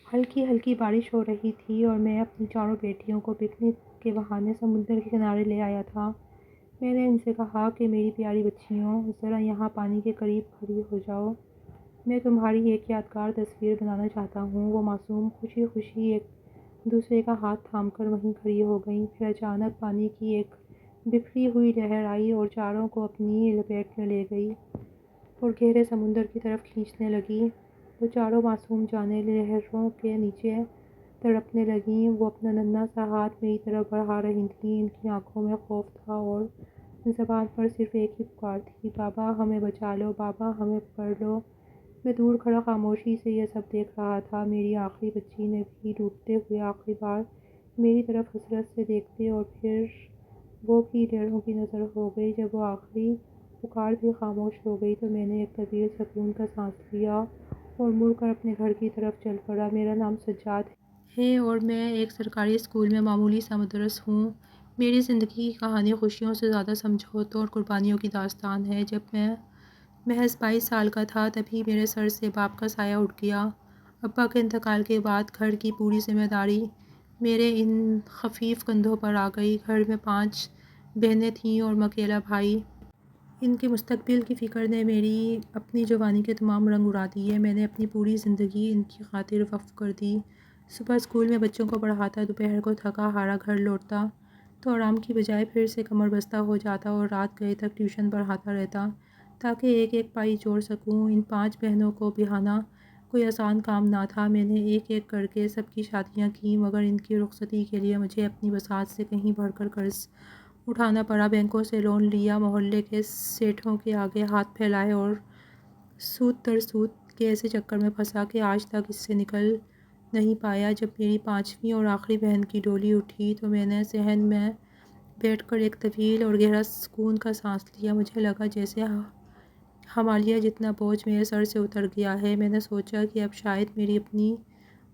ہلکی ہلکی بارش ہو رہی تھی اور میں اپنی چاروں بیٹیوں کو پکنک کے بہانے سمندر کے کنارے لے آیا تھا۔ میں نے ان سے کہا کہ میری پیاری بچیوں، ذرا یہاں پانی کے قریب کھڑی ہو جاؤ، میں تمہاری ایک یادگار تصویر بنانا چاہتا ہوں۔ وہ معصوم خوشی خوشی ایک دوسرے کا ہاتھ تھام کر وہیں کھڑی ہو گئیں۔ پھر اچانک پانی کی ایک بکھری ہوئی لہر آئی اور چاروں کو اپنی لپیٹ میں لے گئی اور گہرے سمندر کی طرف کھینچنے لگی۔ وہ چاروں معصوم جانیں لہروں کے نیچے تڑپنے لگیں۔ وہ اپنا ننھا سا ہاتھ میری طرف بڑھا رہی تھیں۔ ان کی آنکھوں میں خوف تھا اور زبان پر صرف ایک ہی پکار تھی، بابا ہمیں بچا لو، بابا ہمیں پکڑ لو۔ میں دور کھڑا خاموشی سے یہ سب دیکھ رہا تھا۔ میری آخری بچی نے بھی ڈوبتے ہوئے آخری بار میری طرف حسرت سے دیکھتے اور پھر وہ بھی لہروں کی نظر ہو گئی۔ جب وہ آخری پکار بھی خاموش ہو گئی تو میں نے ایک طویل سکون کا سانس لیا اور مڑ کر اپنے گھر کی طرف چل پڑا۔ میرا نام سجاد ہے اور میں ایک سرکاری اسکول میں معمولی سا مدرس ہوں۔ میری زندگی کی کہانی خوشیوں سے زیادہ سمجھوتوں اور قربانیوں کی داستان ہے۔ جب میں محض 22 سال کا تھا تبھی میرے سر سے باپ کا سایہ اٹھ گیا۔ ابا کے انتقال کے بعد گھر کی پوری ذمہ داری میرے ان خفیف کندھوں پر آ گئی۔ گھر میں 5 بہنیں تھیں اور میں اکیلا بھائی۔ ان کے مستقبل کی فکر نے میری اپنی جوانی کے تمام رنگ اڑا دیے۔ میں نے اپنی پوری زندگی ان کی خاطر وقف کر دی۔ صبح اسکول میں بچوں کو پڑھاتا، دوپہر کو تھکا ہارا گھر لوٹتا تو آرام کی بجائے پھر سے کمر بستہ ہو جاتا اور رات گئے تک ٹیوشن پڑھاتا رہتا تاکہ ایک ایک پائی جوڑ سکوں۔ ان 5 بہنوں کو بہانا کوئی آسان کام نہ تھا۔ میں نے ایک ایک کر کے سب کی شادیاں کیں مگر ان کی رخصتی کے لیے مجھے اپنی بساط سے کہیں بڑھ کر قرض اٹھانا پڑا۔ بینکوں سے لون لیا، محلے کے سیٹھوں کے آگے ہاتھ پھیلائے اور سود در سود کے ایسے چکر میں پھنسا کہ آج تک اس سے نکل نہیں پایا۔ جب میری 5ویں اور آخری بہن کی ڈولی اٹھی تو میں نے صحن میں بیٹھ کر ایک طویل اور گہرا سکون کا سانس لیا۔ مجھے لگا جیسے ہمالیہ جتنا بوجھ میرے سر سے اتر گیا ہے۔ میں نے سوچا کہ اب شاید میری اپنی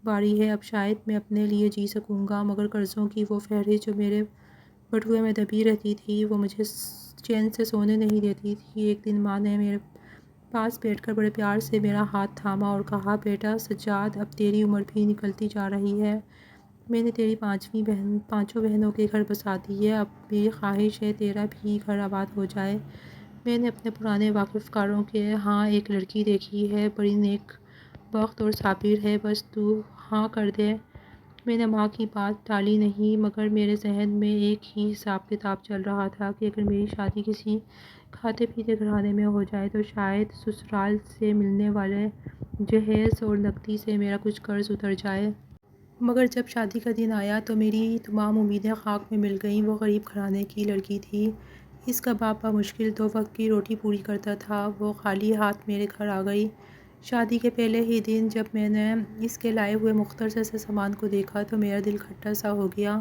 باری ہے، اب شاید میں اپنے لیے جی سکوں گا۔ مگر قرضوں کی وہ فہرست جو میرے بٹوے میں دبی رہتی تھی وہ مجھے چین سے سونے نہیں دیتی تھی۔ ایک دن ماں نے میرے پاس بیٹھ کر بڑے پیار سے میرا ہاتھ تھاما اور کہا، بیٹا سجاد، اب تیری عمر بھی نکلتی جا رہی ہے، میں نے تیری 5 بہنوں کے گھر بسا دیے، اب میری خواہش ہے تیرا بھی گھر آباد ہو جائے۔ میں نے اپنے پرانے واقف کاروں کے ہاں ایک لڑکی دیکھی ہے، بڑی نیک بخت اور صابر ہے، بس تو ہاں کر دے۔ میں نے ماں کی بات ٹالی نہیں مگر میرے ذہن میں ایک ہی حساب کتاب چل رہا تھا کہ اگر میری شادی کسی کھاتے پیتے گھرانے میں ہو جائے تو شاید سسرال سے ملنے والے جہیز اور نقدی سے میرا کچھ قرض اتر جائے۔ مگر جب شادی کا دن آیا تو میری تمام امیدیں خاک میں مل گئیں۔ وہ غریب گھرانے کی لڑکی تھی، اس کا باپ بمشکل 2 وقت کی روٹی پوری کرتا تھا۔ وہ خالی ہاتھ میرے گھر آ گئی۔ شادی کے پہلے ہی دن جب میں نے اس کے لائے ہوئے مختصر سے سامان کو دیکھا تو میرا دل کھٹا سا ہو گیا۔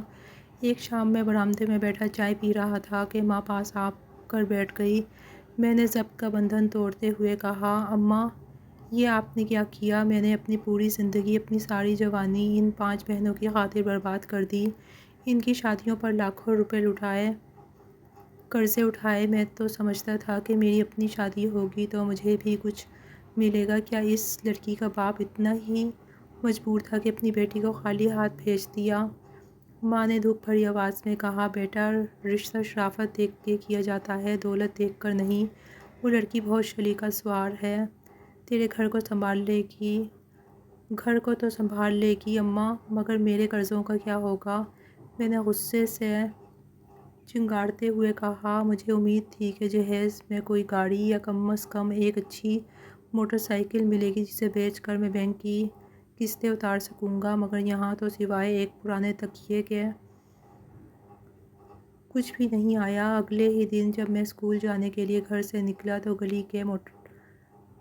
ایک شام میں برآمدے میں بیٹھا چائے پی رہا تھا کہ ماں پاس آ کر بیٹھ گئی۔ میں نے ضبط کا بندھن توڑتے ہوئے کہا، اماں یہ آپ نے کیا کیا؟ میں نے اپنی پوری زندگی، اپنی ساری جوانی ان 5 بہنوں کی خاطر برباد کر دی، ان کی شادیوں پر لاکھوں روپے لٹائے، قرضے اٹھائے۔ میں تو سمجھتا تھا کہ میری اپنی شادی ہوگی تو مجھے بھی کچھ ملے گا، کیا اس لڑکی کا باپ اتنا ہی مجبور تھا کہ اپنی بیٹی کو خالی ہاتھ بھیج دیا؟ ماں نے دکھ بھری آواز میں کہا، بیٹا رشتہ شرافت دیکھ کے کیا جاتا ہے، دولت دیکھ کر نہیں۔ وہ لڑکی بہت سلیقہ سوار ہے، تیرے گھر کو تو سنبھال لے گی اماں، مگر میرے قرضوں کا کیا ہوگا؟ میں نے غصے سے چنگاڑتے ہوئے کہا، مجھے امید تھی کہ جہیز میں کوئی گاڑی یا کم از کم ایک اچھی موٹر سائیکل ملے گی جسے بیچ کر میں بینک کی قسطیں اتار سکوں گا، مگر یہاں تو سوائے ایک پرانے تکیے کے کچھ بھی نہیں آیا۔ اگلے ہی دن جب میں اسکول جانے کے لیے گھر سے نکلا تو گلی کے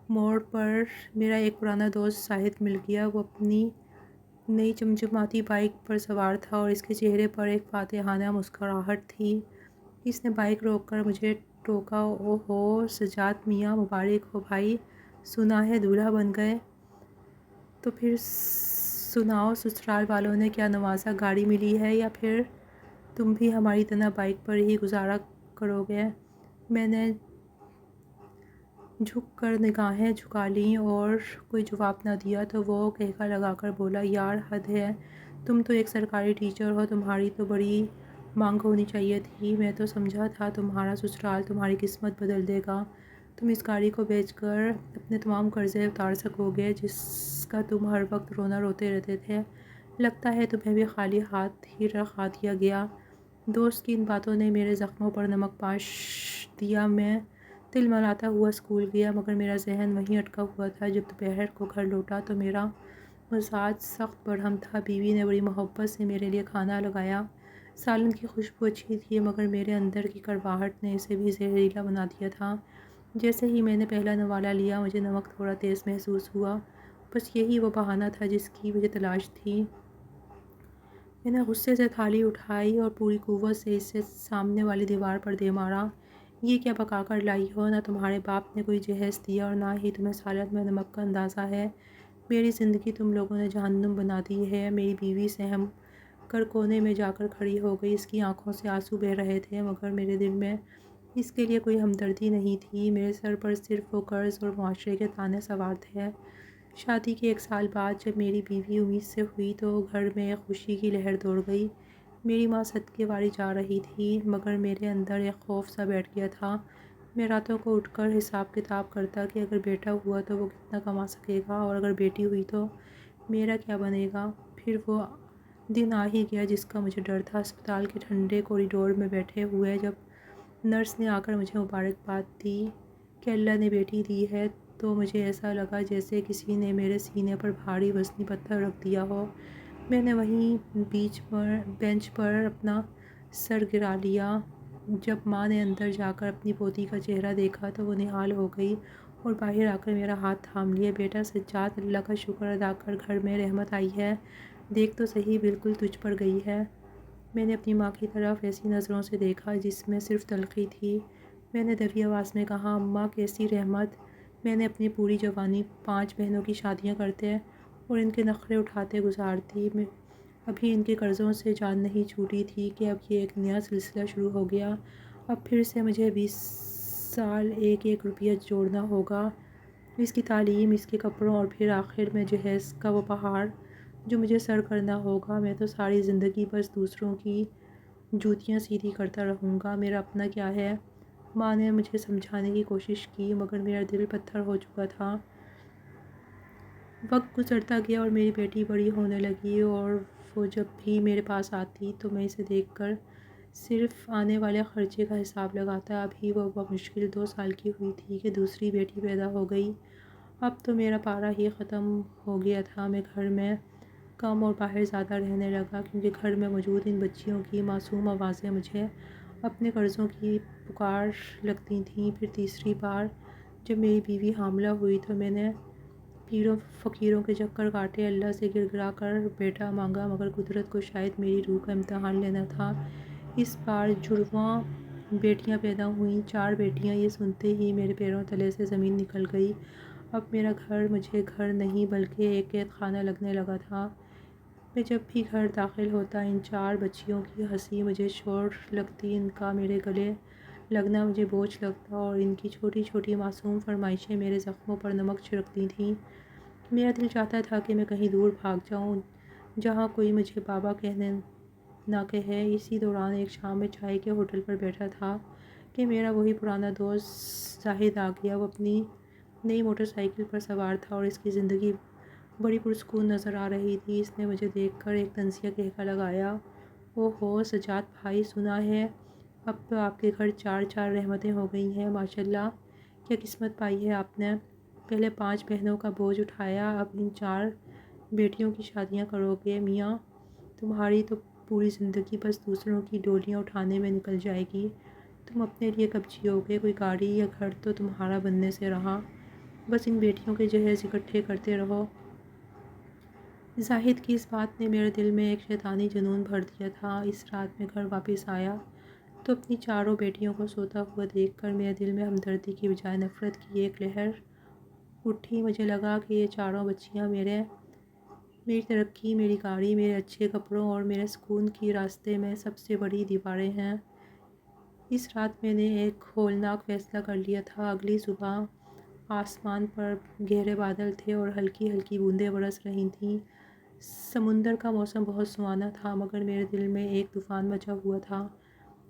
موڑ پر میرا ایک پرانا دوست زاہد مل گیا۔ وہ اپنی نئی چمچماتی بائیک پر سوار تھا اور اس کے چہرے پر ایک فاتحانہ مسکراہٹ تھی۔ اس نے بائیک روک کر مجھے ٹوکا، اوہو سجاد میاں، مبارک ہو بھائی، سنا ہے دولہا بن گئے؟ تو پھر سناؤ سسرال والوں نے کیا نوازا، گاڑی ملی ہے یا پھر تم بھی ہماری طرح بائیک پر ہی گزارا کرو گے؟ میں نے جھک کر نگاہیں جھکا لیں اور کوئی جواب نہ دیا تو وہ کہکا لگا کر بولا، یار حد ہے، تم تو ایک سرکاری ٹیچر ہو، تمہاری تو بڑی مانگ ہونی چاہیے تھی۔ میں تو سمجھا تھا تمہارا سسرال تمہاری قسمت بدل دے گا، تم اس گاڑی کو بیچ کر اپنے تمام قرضے اتار سکو گے جس کا تم ہر وقت رونا روتے رہتے تھے۔ لگتا ہے تمہیں بھی خالی ہاتھ ہی رکھا دیا گیا۔ دوست کی ان باتوں نے میرے زخموں پر نمک پاش دیا۔ میں تلملاتا ہوا اسکول گیا، مگر میرا ذہن وہیں اٹکا ہوا تھا۔ جب دوپہر کو گھر لوٹا تو میرا مزاج سخت برہم تھا۔ بیوی نے بڑی محبت سے میرے لیے کھانا لگایا۔ سالن کی خوشبو اچھی تھی، مگر میرے اندر کی کڑواہٹ نے اسے بھی زہریلا بنا دیا تھا۔ جیسے ہی میں نے پہلا نوالا لیا، مجھے نمک تھوڑا تیز محسوس ہوا۔ بس یہی وہ بہانہ تھا جس کی مجھے تلاش تھی۔ میں نے غصے سے تھالی اٹھائی اور پوری قوت سے اسے سامنے والی دیوار پر دے مارا۔ یہ کیا پکا کر لائی ہو؟ نہ تمہارے باپ نے کوئی جہیز دیا اور نہ ہی تمہیں سالن میں نمک کا اندازہ ہے۔ میری زندگی تم لوگوں نے جہنم بنا دی ہے۔ میری بیوی سہم کر کونے میں جا کر کھڑی ہو گئی۔ اس کی آنکھوں سے آنسو بہہ رہے تھے، مگر میرے دل میں اس کے لیے کوئی ہمدردی نہیں تھی۔ میرے سر پر صرف وہ قرض اور معاشرے کے طعنے سوار تھے۔ شادی کے 1 سال بعد جب میری بیوی امید سے ہوئی تو گھر میں ایک خوشی کی لہر دوڑ گئی۔ میری ماں صدقے واری جا رہی تھی، مگر میرے اندر ایک خوف سا بیٹھ گیا تھا۔ میں راتوں کو اٹھ کر حساب کتاب کرتا کہ اگر بیٹا ہوا تو وہ کتنا کما سکے گا، اور اگر بیٹی ہوئی تو میرا کیا بنے گا۔ پھر وہ دن آ ہی گیا جس کا مجھے ڈر تھا۔ اسپتال کے ٹھنڈے کوریڈور میں بیٹھے ہوئے جب نرس نے آ کر مجھے مبارکباد دی کہ اللہ نے بیٹی دی ہے، تو مجھے ایسا لگا جیسے کسی نے میرے سینے پر بھاری وزنی پتھر رکھ دیا ہو۔ میں نے وہیں بینچ پر اپنا سر گرا لیا۔ جب ماں نے اندر جا کر اپنی پوتی کا چہرہ دیکھا تو وہ نہال ہو گئی اور باہر آ کر میرا ہاتھ تھام لیا۔ بیٹا سجاد، اللہ کا شکر ادا کر، گھر میں رحمت آئی ہے۔ دیکھ تو صحیح، بالکل تجھ پر گئی ہے۔ میں نے اپنی ماں کی طرف ایسی نظروں سے دیکھا جس میں صرف تلخی تھی۔ میں نے دبی آواز میں کہا، اماں کیسی رحمت؟ میں نے اپنی پوری جوانی 5 بہنوں کی شادیاں کرتے اور ان کے نخرے اٹھاتے گزار دی۔ ابھی ان کے قرضوں سے جان نہیں چھوٹی تھی کہ اب یہ ایک نیا سلسلہ شروع ہو گیا۔ اب پھر سے مجھے 20 سال ایک ایک روپیہ جوڑنا ہوگا، اس کی تعلیم، اس کے کپڑوں، اور پھر آخر میں جہیز کا وہ پہاڑ جو مجھے سر کرنا ہوگا۔ میں تو ساری زندگی بس دوسروں کی جوتیاں سیدھی کرتا رہوں گا، میرا اپنا کیا ہے؟ ماں نے مجھے سمجھانے کی کوشش کی، مگر میرا دل پتھر ہو چکا تھا۔ وقت گزرتا گیا اور میری بیٹی بڑی ہونے لگی، اور وہ جب بھی میرے پاس آتی تو میں اسے دیکھ کر صرف آنے والے خرچے کا حساب لگاتا۔ ابھی وہ بمشکل 2 سال کی ہوئی تھی کہ دوسری بیٹی پیدا ہو گئی۔ اب تو میرا پارا ہی ختم ہو گیا تھا۔ میں گھر میں کم اور باہر زیادہ رہنے لگا، کیونکہ گھر میں موجود ان بچیوں کی معصوم آوازیں مجھے اپنے قرضوں کی پکار لگتی تھیں۔ پھر تیسری بار جب میری بیوی حاملہ ہوئی تو میں نے پیروں فقیروں کے چکر کاٹے، اللہ سے گر گرا کر بیٹا مانگا، مگر قدرت کو شاید میری روح کا امتحان لینا تھا۔ اس بار جڑواں بیٹیاں پیدا ہوئیں، 4 بیٹیاں۔ یہ سنتے ہی میرے پیروں تلے سے زمین نکل گئی۔ اب میرا گھر مجھے گھر نہیں بلکہ ایک قید خانہ لگنے لگا تھا۔ میں جب بھی گھر داخل ہوتا ان 4 بچیوں کی ہنسی مجھے شور لگتی، ان کا میرے گلے لگنا مجھے بوجھ لگتا، اور ان کی چھوٹی چھوٹی معصوم فرمائشیں میرے زخموں پر نمک چھڑکتی تھیں۔ میرا دل چاہتا تھا کہ میں کہیں دور بھاگ جاؤں جہاں کوئی مجھے بابا کہنے نہ کہے۔ اسی دوران ایک شام میں چائے کے ہوٹل پر بیٹھا تھا کہ میرا وہی پرانا دوست زاہد آ گیا۔ وہ اپنی نئی موٹر سائیکل پر سوار تھا اور اس کی زندگی بڑی پرسکون نظر آ رہی تھی۔ اس نے مجھے دیکھ کر ایک طنزیہ کہکا لگایا، اوہ ہو سجاد بھائی، سنا ہے اب تو آپ کے گھر 4 رحمتیں ہو گئی ہیں، ماشاءاللہ، کیا قسمت پائی ہے آپ نے۔ پہلے 5 بہنوں کا بوجھ اٹھایا، اب ان 4 بیٹیوں کی شادیاں کرو گے۔ میاں تمہاری تو پوری زندگی بس دوسروں کی ڈولیاں اٹھانے میں نکل جائے گی۔ تم اپنے لیے کب جیو گے؟ کوئی گاڑی یا گھر تو تمہارا بننے سے رہا، بس ان بیٹیوں کے جہیز اکٹھے کرتے رہو۔ زاہد کی اس بات نے میرے دل میں ایک شیطانی جنون بھر دیا تھا۔ اس رات میں گھر واپس آیا تو اپنی 4 بیٹیوں کو سوتا ہوا دیکھ کر میرے دل میں ہمدردی کی بجائے نفرت کی ایک لہر اٹھی۔ مجھے لگا کہ یہ 4 بچیاں میری ترقی، میری گاڑی، میرے اچھے کپڑوں اور میرے سکون کی راستے میں سب سے بڑی دیواریں ہیں۔ اس رات میں نے ایک ہولناک فیصلہ کر لیا تھا۔ اگلی صبح آسمان پر گہرے بادل تھے اور ہلکی ہلکی بوندیں برس رہی تھیں۔ سمندر کا موسم بہت سہانا تھا، مگر میرے دل میں ایک طوفان مچا ہوا تھا۔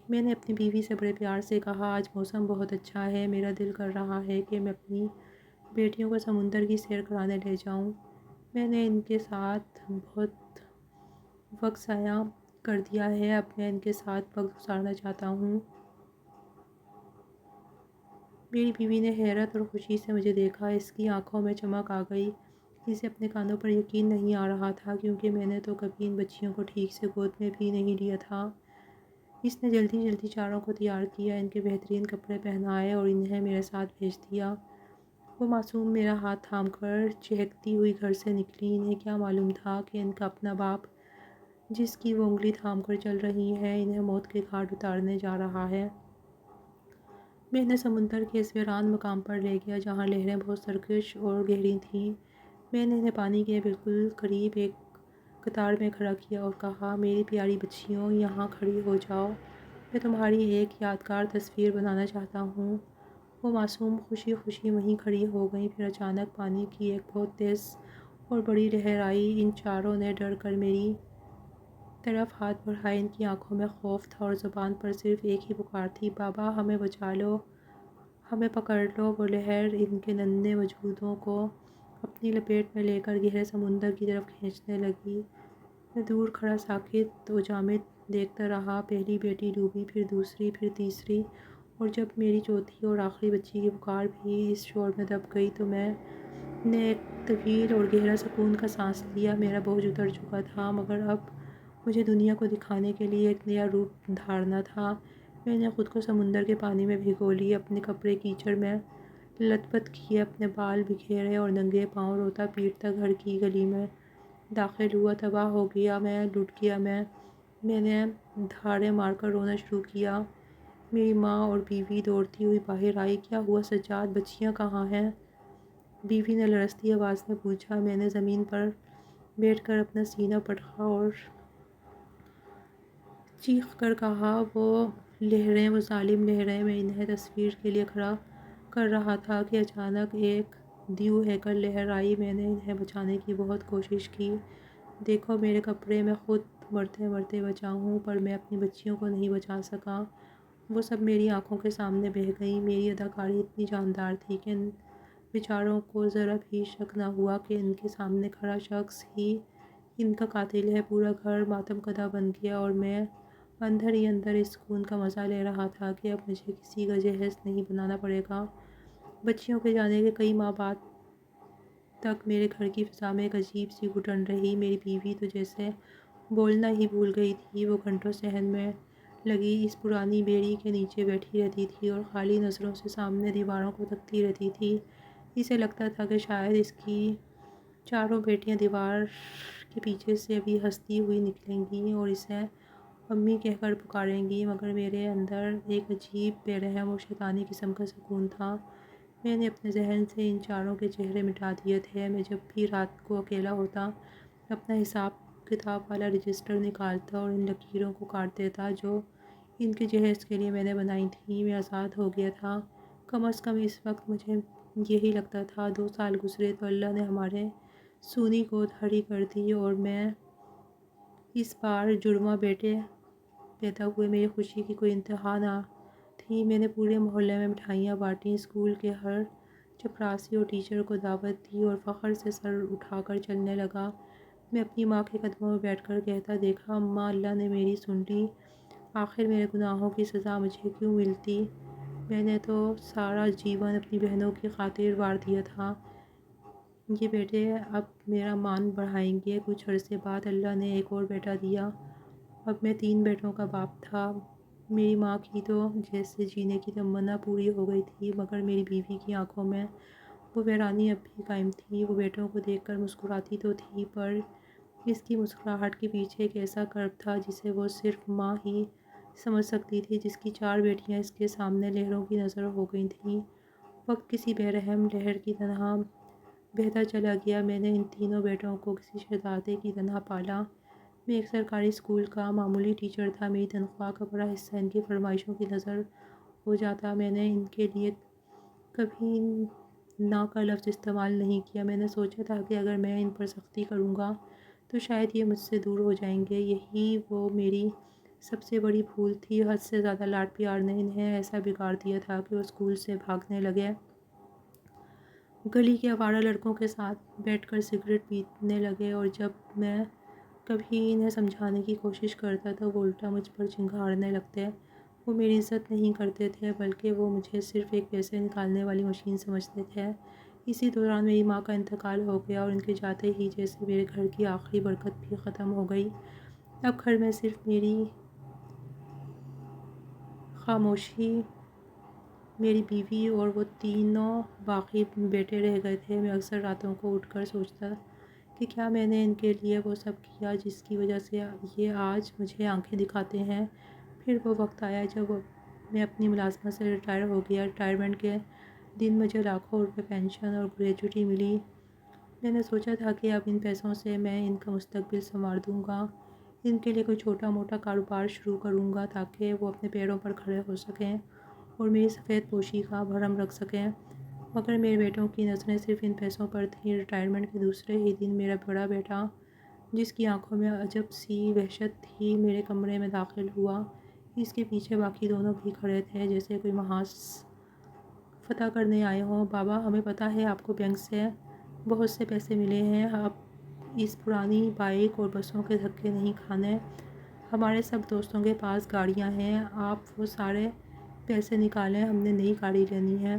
میں نے اپنی بیوی سے بڑے پیار سے کہا، آج موسم بہت اچھا ہے، میرا دل کر رہا ہے کہ میں اپنی بیٹیوں کو سمندر کی سیر کرانے لے جاؤں۔ میں نے ان کے ساتھ بہت وقت ضائع کر دیا ہے، اب میں ان کے ساتھ وقت گزارنا چاہتا ہوں۔ میری بیوی نے حیرت اور خوشی سے مجھے دیکھا، اس کی آنکھوں میں چمک آ گئی۔ اسے اپنے کانوں پر یقین نہیں آ رہا تھا، کیونکہ میں نے تو کبھی ان بچیوں کو ٹھیک سے گود میں بھی نہیں لیا تھا۔ اس نے جلدی جلدی چاروں کو تیار کیا، ان کے بہترین کپڑے پہنائے اور انہیں میرے ساتھ بھیج دیا۔ وہ معصوم میرا ہاتھ تھام کر چہکتی ہوئی گھر سے نکلی۔ انہیں کیا معلوم تھا کہ ان کا اپنا باپ، جس کی وہ انگلی تھام کر چل رہی ہے، انہیں موت کے گھاٹ اتارنے جا رہا ہے۔ میں انہیں سمندر کے اس ویران مقام پر لے گیا، جہاں لہریں بہت سرکش اور گہری تھیں۔ میں نے انہیں پانی کے بالکل قریب ایک قطار میں کھڑا کیا اور کہا، میری پیاری بچیوں، یہاں کھڑی ہو جاؤ، میں تمہاری ایک یادگار تصویر بنانا چاہتا ہوں۔ وہ معصوم خوشی خوشی وہیں کھڑی ہو گئیں۔ پھر اچانک پانی کی ایک بہت تیز اور بڑی لہر آئی۔ ان چاروں نے ڈر کر میری طرف ہاتھ بڑھائے۔ ان کی آنکھوں میں خوف تھا اور زبان پر صرف ایک ہی پکار تھی، بابا ہمیں بچا لو، ہمیں پکڑ لو۔ وہ لہر ان کے ننھے وجودوں کو اپنی لپیٹ میں لے کر گہرے سمندر کی طرف کھینچنے لگی۔ میں دور کھڑا ساکت و جامد دیکھتا رہا۔ پہلی بیٹی ڈوبی، پھر دوسری، پھر تیسری، اور جب میری چوتھی اور آخری بچی کی پکار بھی اس شور میں دب گئی تو میں نے ایک طویل اور گہرا سکون کا سانس لیا۔ میرا بوجھ اتر چکا تھا، مگر اب مجھے دنیا کو دکھانے کے لیے ایک نیا روپ دھارنا تھا۔ میں نے خود کو سمندر کے پانی میں بھگو لی، اپنے کپڑے کیچڑ میں لت پت کیے، اپنے بال بکھیرے اور ننگے پاؤں روتا پیٹتا گھر کی گلی میں داخل ہوا۔ تباہ ہو گیا میں، لٹ گیا میں نے دھاڑیں مار کر رونا شروع کیا۔ میری ماں اور بیوی دوڑتی ہوئی باہر آئی۔ کیا ہوا سجاد، بچیاں کہاں ہیں؟ بیوی نے لرزتی آواز میں پوچھا۔ میں نے زمین پر بیٹھ کر اپنا سینہ پٹکا اور چیخ کر کہا، وہ لہریں، وہ ظالم لہریں۔ میں انہیں تصویر کے لیے کھڑا کر رہا تھا کہ اچانک ایک دیو ہیکل لہر آئی۔ میں نے انہیں بچانے کی بہت کوشش کی۔ دیکھو میرے کپڑے، میں خود مرتے مرتے بچا ہوں، پر میں اپنی بچیوں کو نہیں بچا سکا۔ وہ سب میری آنکھوں کے سامنے بہہ گئیں۔ میری اداکاری اتنی جاندار تھی کہ ان بیچاروں کو ذرا بھی شک نہ ہوا کہ ان کے سامنے کھڑا شخص ہی ان کا قاتل ہے۔ پورا گھر ماتم کدہ بن گیا اور میں اندر ہی اندر اس سکون کا مزہ لے رہا تھا کہ اب مجھے کسی کا جہیز نہیں بنانا پڑے گا۔ بچیوں کے جانے کے کئی ماہ بعد تک میرے گھر کی فضا میں ایک عجیب سی گھٹن رہی۔ میری بیوی تو جیسے بولنا ہی بھول گئی تھی۔ وہ گھنٹوں صحن میں لگی اس پرانی بیڑی کے نیچے بیٹھی رہتی تھی اور خالی نظروں سے سامنے دیواروں کو تکتی رہتی تھی۔ اسے لگتا تھا کہ شاید اس کی چاروں بیٹیاں دیوار کے پیچھے سے ابھی ہنستی ہوئی نکلیں گی اور اسے امی کہہ کر پکاریں گی، مگر میرے اندر ایک عجیب بے رحم اور شیطانی قسم کا سکون تھا۔ میں نے اپنے ذہن سے ان چاروں کے چہرے مٹا دیے تھے۔ میں جب بھی رات کو اکیلا ہوتا اپنا حساب کتاب والا رجسٹر نکالتا اور ان لکیروں کو کاٹ دیتا جو ان کے جہیز کے لیے میں نے بنائی تھیں۔ میں آزاد ہو گیا تھا، کم از کم اس وقت مجھے یہی لگتا تھا۔ 2 سال گزرے تو اللہ نے ہمارے سونی گود ہری کر دی اور میں اس بار جڑواں بیٹے پیدا ہوئے۔ میری خوشی کی کوئی انتہا نہ تھی۔ میں نے پورے محلے میں مٹھائیاں بانٹیں، اسکول کے ہر چپراسی اور ٹیچر کو دعوت دی اور فخر سے سر اٹھا کر چلنے لگا۔ میں اپنی ماں کے قدموں میں بیٹھ کر کہتا، دیکھا اماں، اللہ نے میری سن لی، آخر میرے گناہوں کی سزا مجھے کیوں ملتی؟ میں نے تو سارا جیون اپنی بہنوں کی خاطر وار دیا تھا۔ یہ بیٹے اب میرا مان بڑھائیں گے۔ کچھ عرصے بعد اللہ نے ایک اور بیٹا دیا۔ اب میں 3 بیٹوں کا باپ تھا۔ میری ماں کی تو جیسے جینے کی تمنا پوری ہو گئی تھی، مگر میری بیوی کی آنکھوں میں وہ ویرانی اب بھی قائم تھی۔ وہ بیٹوں کو دیکھ کر مسکراتی تو تھی، پر اس کی مسکراہٹ کے پیچھے ایک ایسا کرب تھا جسے وہ صرف ماں ہی سمجھ سکتی تھی، جس کی 4 بیٹیاں اس کے سامنے لہروں کی نظر ہو گئی تھیں۔ وقت کسی بے رحم لہر کی طرح بہتا چلا گیا۔ میں نے ان تینوں بیٹوں کو کسی شہزادے کی طرح پالا۔ میں ایک سرکاری اسکول کا معمولی ٹیچر تھا۔ میری تنخواہ کا بڑا حصہ ان کی فرمائشوں کی نظر ہو جاتا۔ میں نے ان کے لیے کبھی نا کا لفظ استعمال نہیں کیا۔ میں نے سوچا تھا کہ اگر میں ان پر سختی کروں گا تو شاید یہ مجھ سے دور ہو جائیں گے۔ یہی وہ میری سب سے بڑی بھول تھی۔ حد سے زیادہ لاڈ پیار نے انہیں ایسا بگاڑ دیا تھا کہ وہ اسکول سے بھاگنے لگے، گلی کے آوارہ لڑکوں کے ساتھ بیٹھ کر سگریٹ پینے لگے، اور جب میں کبھی انہیں سمجھانے کی کوشش کرتا تو وہ الٹا مجھ پر چنگھاڑنے لگتے۔ وہ میری عزت نہیں کرتے تھے، بلکہ وہ مجھے صرف ایک پیسے نکالنے والی مشین سمجھتے تھے۔ اسی دوران میری ماں کا انتقال ہو گیا، اور ان کے جاتے ہی جیسے میرے گھر کی آخری برکت بھی ختم ہو گئی۔ اب گھر میں صرف میری خاموشی، میری بیوی اور وہ تینوں باقی بیٹے رہ گئے تھے۔ میں اکثر راتوں کو اٹھ کر سوچتا کہ کیا میں نے ان کے لیے وہ سب کیا جس کی وجہ سے یہ آج مجھے آنکھیں دکھاتے ہیں۔ پھر وہ وقت آیا جب میں اپنی ملازمت سے ریٹائر ہو گیا۔ ریٹائرمنٹ کے دن مجھے لاکھوں روپے پینشن اور گریجوٹی ملی۔ میں نے سوچا تھا کہ اب ان پیسوں سے میں ان کا مستقبل سنوار دوں گا، ان کے لیے کوئی چھوٹا موٹا کاروبار شروع کروں گا تاکہ وہ اپنے پیروں پر کھڑے ہو سکیں اور میری سفید پوشی کا بھرم رکھ سکیں۔ مگر میرے بیٹوں کی نظریں صرف ان پیسوں پر تھیں۔ ریٹائرمنٹ کے دوسرے ہی دن میرا بڑا بیٹا، جس کی آنکھوں میں عجب سی وحشت تھی، میرے کمرے میں داخل ہوا۔ اس کے پیچھے باقی دونوں بھی کھڑے تھے جیسے کوئی محاذ فتح کرنے آئے ہوں۔ بابا، ہمیں پتہ ہے آپ کو بینک سے بہت سے پیسے ملے ہیں، اب اس پرانی بائیک اور بسوں کے دھکے نہیں کھانے۔ ہمارے سب دوستوں کے پاس گاڑیاں ہیں، آپ وہ سارے پیسے نکالیں، ہم نے نئی گاڑی لینی ہے۔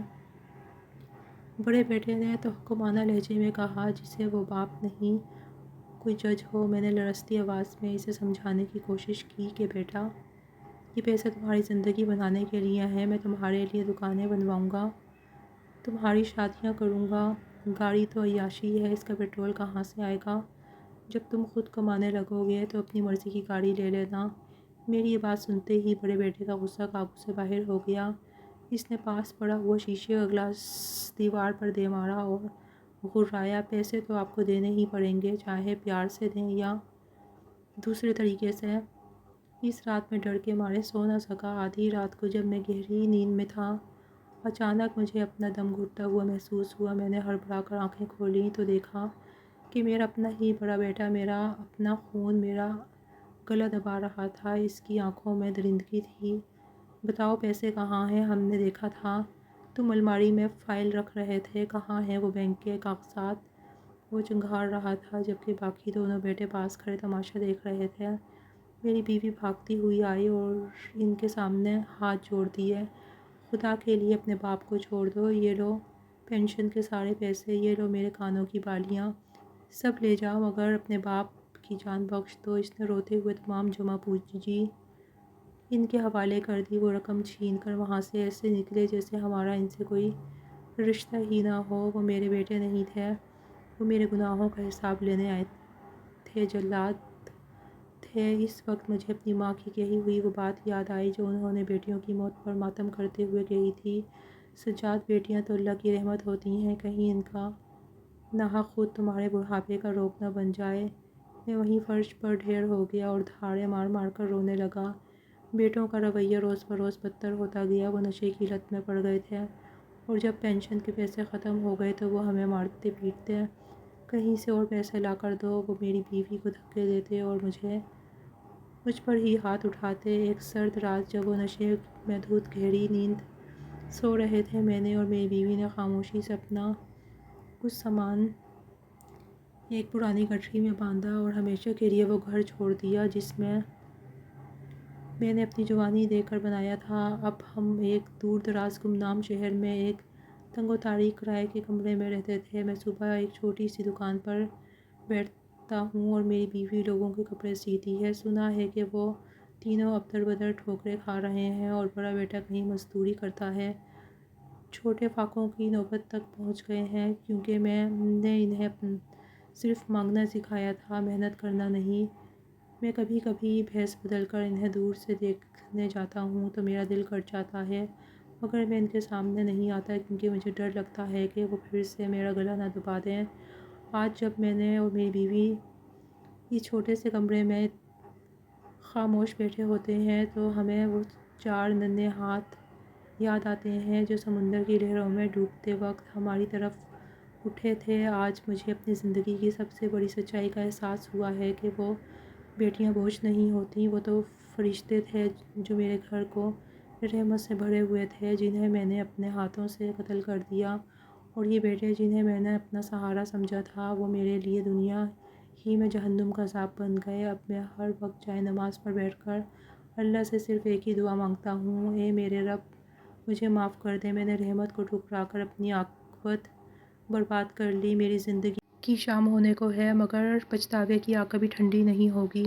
بڑے بیٹے نے تحکمانہ لہجے میں کہا، جسے وہ باپ نہیں کوئی جج ہو۔ میں نے لرزتی آواز میں اسے سمجھانے کی کوشش کی کہ بیٹا، یہ پیسے تمہاری زندگی بنانے کے لیے ہیں۔ میں تمہارے لیے دکانیں بنواؤں گا، تمہاری شادیاں کروں گا۔ گاڑی تو عیاشی ہے، اس کا پیٹرول کہاں سے آئے گا؟ جب تم خود کمانے لگو گے تو اپنی مرضی کی گاڑی لے لینا۔ میری یہ بات سنتے ہی بڑے بیٹے کا غصہ قابو سے باہر ہو گیا۔ اس نے پاس پڑا ہوا شیشے کا گلاس دیوار پر دے مارا اور غرایا، پیسے تو آپ کو دینے ہی پڑیں گے، چاہے پیار سے دیں یا دوسرے طریقے سے۔ اس رات میں ڈر کے مارے سو نہ سکا۔ آدھی رات کو جب میں گہری نیند میں تھا، اچانک مجھے اپنا دم گھٹتا ہوا محسوس ہوا۔ میں نے ہڑبڑا کر آنکھیں کھولیں تو دیکھا کہ میرا اپنا ہی بڑا بیٹا، میرا اپنا خون میرا گلا دبا رہا تھا۔ اس کی آنکھوں میں درندگی تھی۔ بتاؤ پیسے کہاں ہیں؟ ہم نے دیکھا تھا تم الماری میں فائل رکھ رہے تھے، کہاں ہیں وہ بینک کے کاغذات؟ وہ چنگھاڑ رہا تھا جبکہ باقی دونوں بیٹے پاس کھڑے تماشا دیکھ رہے تھے۔ میری بیوی بھاگتی ہوئی آئی اور ان کے سامنے ہاتھ جوڑ دیے۔ خدا کے لیے اپنے باپ کو چھوڑ دو، یہ لو پینشن کے سارے پیسے، یہ لو میرے کانوں کی بالیاں، سب لے جاؤ مگر اپنے باپ کی جان بخش دو۔ اس نے روتے ہوئے تمام جمع پونجی ان کے حوالے کر دی۔ وہ رقم چھین کر وہاں سے ایسے نکلے جیسے ہمارا ان سے کوئی رشتہ ہی نہ ہو۔ وہ میرے بیٹے نہیں تھے، وہ میرے گناہوں کا حساب لینے آئے تھے، جلاد تھے۔ اس وقت مجھے اپنی ماں کی کہی ہوئی وہ بات یاد آئی جو انہوں نے بیٹیوں کی موت پر ماتم کرتے ہوئے کہی تھی، سجاد، بیٹیاں تو اللہ کی رحمت ہوتی ہیں، کہیں ان کا ناحق خود تمہارے بڑھاپے کا روگ نہ بن جائے۔ میں وہیں فرش پر ڈھیر ہو گیا اور دھاڑیں مار مار کر رونے لگا۔ بیٹوں کا رویہ روز بروز بدتر ہوتا گیا۔ وہ نشے کی لت میں پڑ گئے تھے، اور جب پینشن کے پیسے ختم ہو گئے تو وہ ہمیں مارتے پیٹتے، کہیں سے اور پیسے لا کر دو۔ وہ میری بیوی کو دھکے دیتے اور مجھ پر ہی ہاتھ اٹھاتے۔ ایک سرد رات جب وہ نشے میں دھت گہری نیند سو رہے تھے، میں نے اور میری بیوی نے خاموشی سے اپنا کچھ سامان ایک پرانی گٹھری میں باندھا اور ہمیشہ کے لیے وہ گھر چھوڑ دیا جس میں نے اپنی جوانی دے کر بنایا تھا۔ اب ہم ایک دور دراز گمنام شہر میں ایک تنگ و تاریک کرائے کے کمرے میں رہتے تھے۔ میں صبح ایک چھوٹی سی دکان پر بیٹھتا ہوں اور میری بیوی لوگوں کے کپڑے سیتی ہے۔ سنا ہے کہ وہ تینوں اب در بدر ٹھوکریں کھا رہے ہیں اور بڑا بیٹا کہیں مزدوری کرتا ہے۔ چھوٹے فاقوں کی نوبت تک پہنچ گئے ہیں، کیونکہ میں نے انہیں صرف مانگنا سکھایا تھا، محنت کرنا نہیں۔ میں کبھی کبھی بھیس بدل کر انہیں دور سے دیکھنے جاتا ہوں تو میرا دل کٹ جاتا ہے، مگر میں ان کے سامنے نہیں آتا کیونکہ مجھے ڈر لگتا ہے کہ وہ پھر سے میرا گلا نہ دبا دیں۔ آج جب میں نے اور میری بیوی اس چھوٹے سے کمرے میں خاموش بیٹھے ہوتے ہیں تو ہمیں وہ چار ننھے ہاتھ یاد آتے ہیں جو سمندر کی لہروں میں ڈوبتے وقت ہماری طرف اٹھے تھے۔ آج مجھے اپنی زندگی کی سب سے بڑی سچائی کا احساس ہوا ہے کہ وہ بیٹیاں بوجھ نہیں ہوتیں، وہ تو فرشتے تھے جو میرے گھر کو رحمت سے بھرے ہوئے تھے، جنہیں میں نے اپنے ہاتھوں سے قتل کر دیا، اور یہ بیٹے جنہیں میں نے اپنا سہارا سمجھا تھا، وہ میرے لیے دنیا ہی میں جہنم کا عذاب بن گئے۔ اب میں ہر وقت جائے نماز پر بیٹھ کر اللہ سے صرف ایک ہی دعا مانگتا ہوں، اے میرے رب، مجھے معاف کر دے، میں نے رحمت کو ٹھکرا کر اپنی عاقبت برباد کر لی۔ میری زندگی کی شام ہونے کو ہے، مگر پچھتاوے کی آگ کبھی ٹھنڈی نہیں ہوگی۔